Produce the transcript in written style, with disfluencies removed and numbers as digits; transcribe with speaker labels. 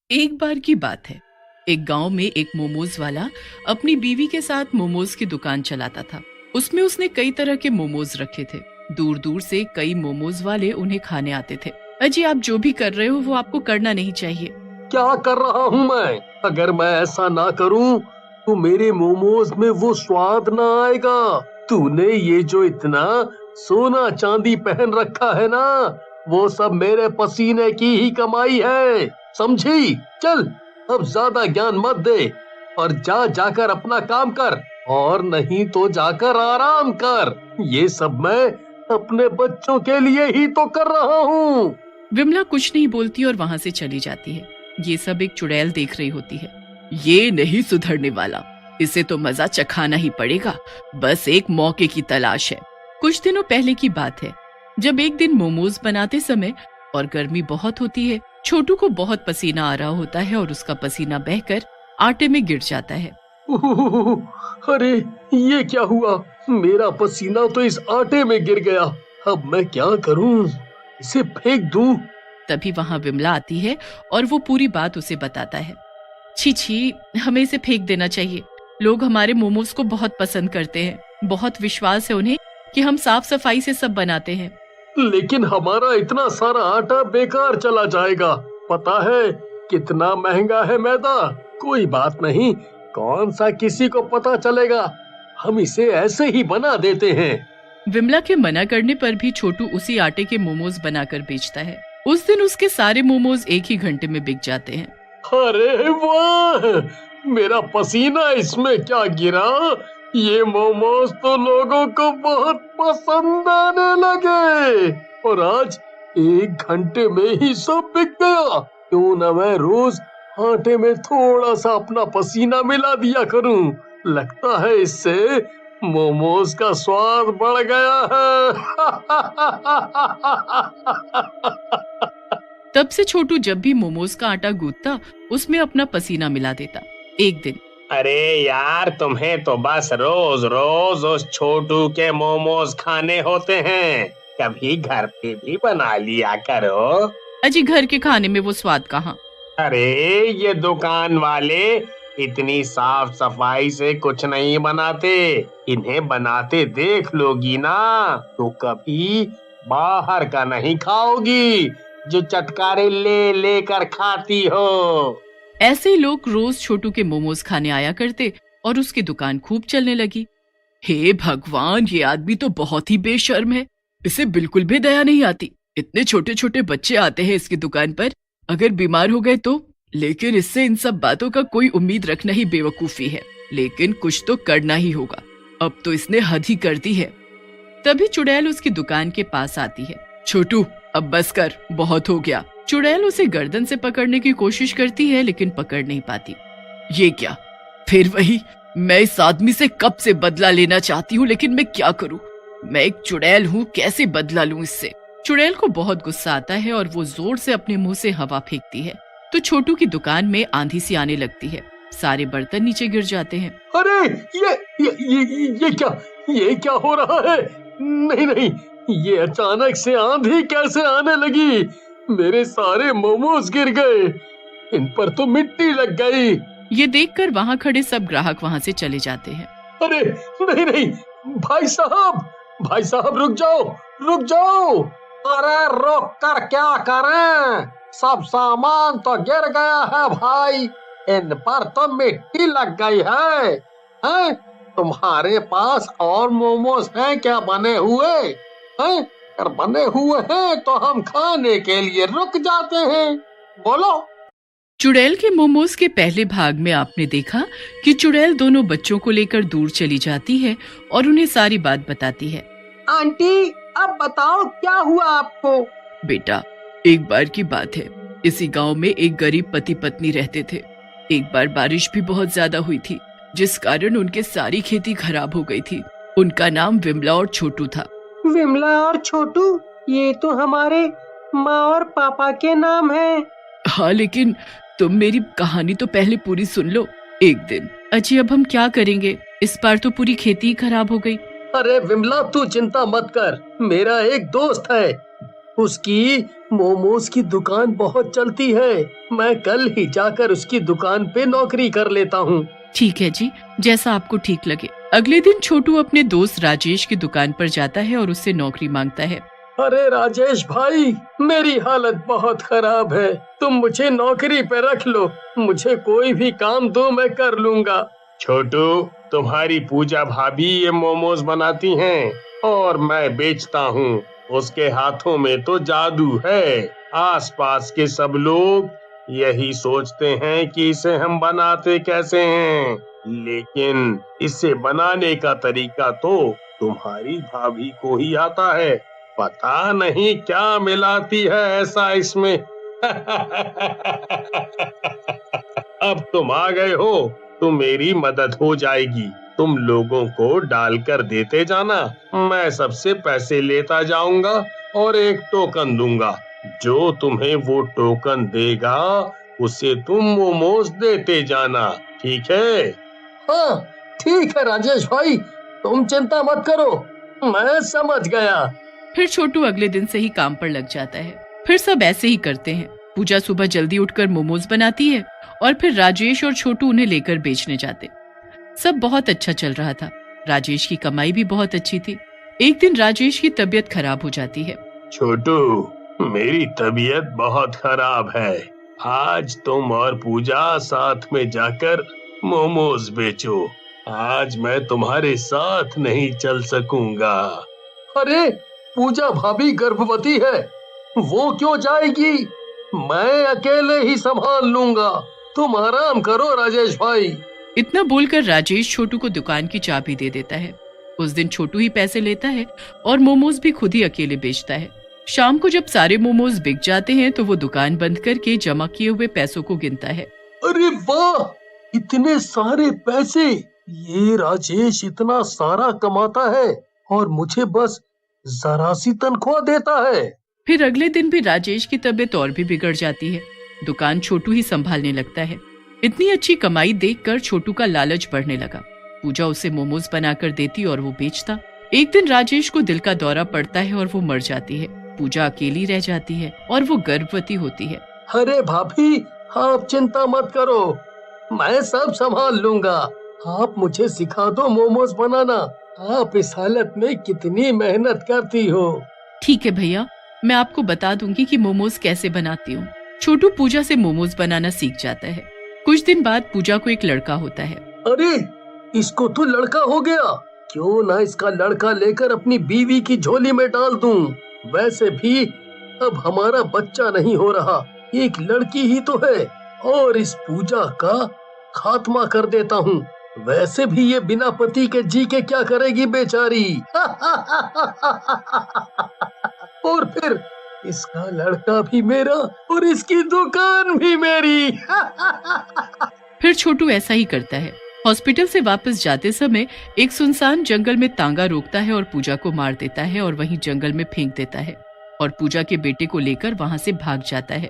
Speaker 1: एक बार की बात है। एक गांव में एक मोमोज वाला अपनी बीवी के साथ मोमोज की दुकान चलाता था। उसमें उसने कई तरह के मोमोज रखे थे। दूर दूर से कई मोमोज वाले उन्हें खाने आते थे। अजी, आप जो भी कर रहे हो वो आपको करना नहीं चाहिए।
Speaker 2: क्या कर रहा हूँ मैं? अगर मैं ऐसा ना करूँ तो मेरे मोमोज में वो स्वाद ना आएगा। तूने ये जो इतना सोना चांदी पहन रखा है ना, वो सब मेरे पसीने की ही कमाई है, समझी? चल, अब ज्यादा ज्ञान मत दे और जाकर अपना काम कर, और नहीं तो जाकर आराम कर। ये सब मैं अपने बच्चों के लिए ही तो कर रहा हूँ।
Speaker 1: विमला कुछ नहीं बोलती और वहां से चली जाती है। ये सब एक चुड़ैल देख रही होती है। ये नहीं सुधरने वाला, इसे तो मजा चखाना ही पड़ेगा। बस एक मौके की तलाश है। कुछ दिनों पहले की बात है, जब एक दिन मोमोज बनाते समय और गर्मी बहुत होती है, छोटू को बहुत पसीना आ रहा होता है और उसका पसीना बहकर आटे में गिर जाता है।
Speaker 2: अरे, ये क्या हुआ? मेरा पसीना तो इस आटे में गिर गया। अब मैं क्या करूं? इसे फेंक दूं?
Speaker 1: तभी वहां विमला आती है और वो पूरी बात उसे बताता है। छी छी, हमें इसे फेंक देना चाहिए। लोग हमारे मोमोज को बहुत पसंद करते हैं। बहुत विश्वास है उन्हें कि हम साफ सफाई से सब बनाते हैं।
Speaker 2: लेकिन हमारा इतना सारा आटा बेकार चला जाएगा। पता है कितना महंगा है मैदा? कोई बात नहीं, कौन सा किसी को पता चलेगा। हम इसे ऐसे ही बना देते हैं।
Speaker 1: विमला के मना करने पर भी छोटू उसी आटे के मोमोज बनाकर बेचता है। उस दिन उसके सारे मोमोज एक ही घंटे में बिक जाते हैं।
Speaker 2: अरे वाह, मेरा पसीना इसमें क्या गिरा। ये मोमोज तो लोगों को बहुत पसंद आने लगे और आज एक घंटे में ही सब बिक गया। क्यों न मैं रोज आटे में थोड़ा सा अपना पसीना मिला दिया करूं। लगता है इससे मोमोज का स्वाद बढ़ गया है।
Speaker 1: तब से छोटू जब भी मोमोज का आटा गूंथता उसमें अपना पसीना मिला देता। एक दिन,
Speaker 3: अरे यार, तुम्हें तो बस रोज रोज उस छोटू के मोमोज खाने होते हैं। कभी घर पे भी बना लिया करो।
Speaker 1: अजी, घर के खाने में वो स्वाद कहाँ।
Speaker 3: अरे, ये दुकान वाले इतनी साफ सफाई से कुछ नहीं बनाते। इन्हें बनाते देख लोगी ना तो कभी बाहर का नहीं खाओगी जो चटकारे ले लेकर खाती हो।
Speaker 1: ऐसे ही लोग रोज छोटू के मोमोज खाने आया करते और उसकी दुकान खूब चलने लगी। हे भगवान, ये आदमी तो बहुत ही बेशर्म है। इसे बिल्कुल भी दया नहीं आती। इतने छोटे छोटे बच्चे आते हैं इसकी दुकान पर, अगर बीमार हो गए तो। लेकिन इससे इन सब बातों का कोई उम्मीद रखना ही बेवकूफी है। लेकिन कुछ तो करना ही होगा। अब तो इसने हद ही कर दी है। तभी चुड़ैल उसकी दुकान के पास आती है। छोटू, अब बस कर, बहुत हो गया। चुड़ैल उसे गर्दन से पकड़ने की कोशिश करती है लेकिन पकड़ नहीं पाती। ये क्या, फिर वही। मैं इस आदमी से कब से बदला लेना चाहती हूँ, लेकिन मैं क्या करूँ। मैं एक चुड़ैल हूँ, कैसे बदला लूँ इससे। चुड़ैल को बहुत गुस्सा आता है और वो जोर से अपने मुंह से हवा फेंकती है तो छोटू की दुकान में आंधी सी आने लगती है। सारे बर्तन नीचे गिर जाते हैं।
Speaker 2: अरे, ये क्या हो रहा है? नहीं नहीं, ये अचानक से आंधी कैसे आने लगी? मेरे सारे मोमोज गिर गए। इन पर तो मिट्टी लग गई।
Speaker 1: ये देखकर वहाँ खड़े सब ग्राहक वहाँ से चले जाते हैं।
Speaker 2: अरे नहीं नहीं, भाई साहब रुक जाओ, रुक जाओ। अरे रोक कर क्या करें? सब सामान तो गिर गया है भाई। इन पर तो मिट्टी लग गई है। हैं? तुम्हारे पास और मोमोज हैं क्या बने हुए? हैं? अगर बने हुए हैं तो हम खाने के लिए रुक जाते हैं। बोलो।
Speaker 1: चुड़ैल के मोमोज के पहले भाग में आपने देखा कि चुड़ैल दोनों बच्चों को लेकर दूर चली जाती है और उन्हें सारी बात बताती है।
Speaker 4: आंटी, अब बताओ क्या हुआ आपको?
Speaker 1: बेटा, एक बार की बात है। इसी गांव में एक गरीब पति पत्नी रहते थे। एक बार बारिश भी बहुत ज्यादा हुई थी जिस कारण उनके सारी खेती खराब हो गई थी। उनका नाम विमला और छोटू था।
Speaker 4: विमला और छोटू, ये तो हमारे माँ और पापा के नाम है।
Speaker 1: हाँ, लेकिन तुम मेरी कहानी तो पहले पूरी सुन लो। एक दिन, अजी अब हम क्या करेंगे, इस बार तो पूरी खेती ही खराब हो गई।
Speaker 2: अरे विमला, तू चिंता मत कर, मेरा एक दोस्त है। उसकी मोमोज की दुकान बहुत चलती है। मैं कल ही जाकर उसकी दुकान पे नौकरी कर लेता हूँ।
Speaker 1: ठीक है जी, जैसा आपको ठीक लगे। अगले दिन छोटू अपने दोस्त राजेश की दुकान पर जाता है और उससे नौकरी मांगता है।
Speaker 2: अरे राजेश भाई, मेरी हालत बहुत खराब है, तुम मुझे नौकरी पे रख लो। मुझे कोई भी काम दो, मैं कर लूंगा।
Speaker 3: छोटू, तुम्हारी पूजा भाभी ये मोमोज बनाती हैं और मैं बेचता हूँ। उसके हाथों में तो जादू है। आसपास के सब लोग यही सोचते हैं कि इसे हम बनाते कैसे हैं, लेकिन इसे बनाने का तरीका तो तुम्हारी भाभी को ही आता है। पता नहीं क्या मिलाती है ऐसा इसमें। अब तुम आ गए हो तो मेरी मदद हो जाएगी। तुम लोगों को डालकर देते जाना, मैं सबसे पैसे लेता जाऊंगा और एक टोकन दूंगा। जो तुम्हें वो टोकन देगा उसे तुम मोमोज देते जाना, ठीक है?
Speaker 2: हाँ ठीक है राजेश भाई, तुम चिंता मत करो, मैं समझ गया।
Speaker 1: फिर छोटू अगले दिन से ही काम पर लग जाता है। फिर सब ऐसे ही करते हैं। पूजा सुबह जल्दी उठकर मोमोज बनाती है और फिर राजेश और छोटू उन्हें लेकर बेचने जाते। सब बहुत अच्छा चल रहा था। राजेश की कमाई भी बहुत अच्छी थी। एक दिन राजेश की तबीयत खराब हो जाती है।
Speaker 3: छोटू, मेरी तबीयत बहुत खराब है। आज तुम और पूजा साथ में जाकर मोमोज बेचो। आज मैं तुम्हारे साथ नहीं चल सकूंगा।
Speaker 2: अरे पूजा भाभी गर्भवती है, वो क्यों जाएगी? मैं अकेले ही संभाल लूंगा। तुम आराम करो राजेश भाई।
Speaker 1: इतना बोलकर राजेश छोटू को दुकान की चाबी दे देता है। उस दिन छोटू ही पैसे लेता है और मोमोज भी खुद ही अकेले बेचता है। शाम को जब सारे मोमोज बिक जाते हैं तो वो दुकान बंद करके जमा किए हुए पैसों को गिनता है।
Speaker 2: अरे वाह, इतने सारे पैसे! ये राजेश इतना सारा कमाता है और मुझे बस जरा सी तनख्वाह देता है।
Speaker 1: फिर अगले दिन भी राजेश की तबीयत और भी बिगड़ जाती है। दुकान छोटू ही संभालने लगता है। इतनी अच्छी कमाई देखकर छोटू का लालच बढ़ने लगा। पूजा उसे मोमोज बनाकर देती और वो बेचता। एक दिन राजेश को दिल का दौरा पड़ता है और वो मर जाती है। पूजा अकेली रह जाती है और वो गर्भवती होती है।
Speaker 2: अरे भाभी, आप चिंता मत करो, मैं सब संभाल लूंगा। आप मुझे सिखा दो मोमोज बनाना। आप इस हालत में कितनी मेहनत करती हो।
Speaker 1: ठीक है भैया, मैं आपको बता दूंगी कि मोमोज कैसे बनाती हूँ। छोटू पूजा से मोमोज बनाना सीख जाता है। कुछ दिन बाद पूजा को एक लड़का होता है।
Speaker 2: अरे इसको तो लड़का हो गया, क्यों ना इसका लड़का लेकर अपनी बीवी की झोली में डाल दूं। वैसे भी अब हमारा बच्चा नहीं हो रहा, एक लड़की ही तो है, और इस पूजा का खात्मा कर देता हूँ। वैसे भी ये बिना पति के जी के क्या करेगी बेचारी। और फिर इसका लड़का भी मेरा और इसकी दुकान भी मेरी।
Speaker 1: फिर छोटू ऐसा ही करता है। हॉस्पिटल से वापस जाते समय एक सुनसान जंगल में तांगा रोकता है और पूजा को मार देता है और वहीं जंगल में फेंक देता है और पूजा के बेटे को लेकर वहां से भाग जाता है।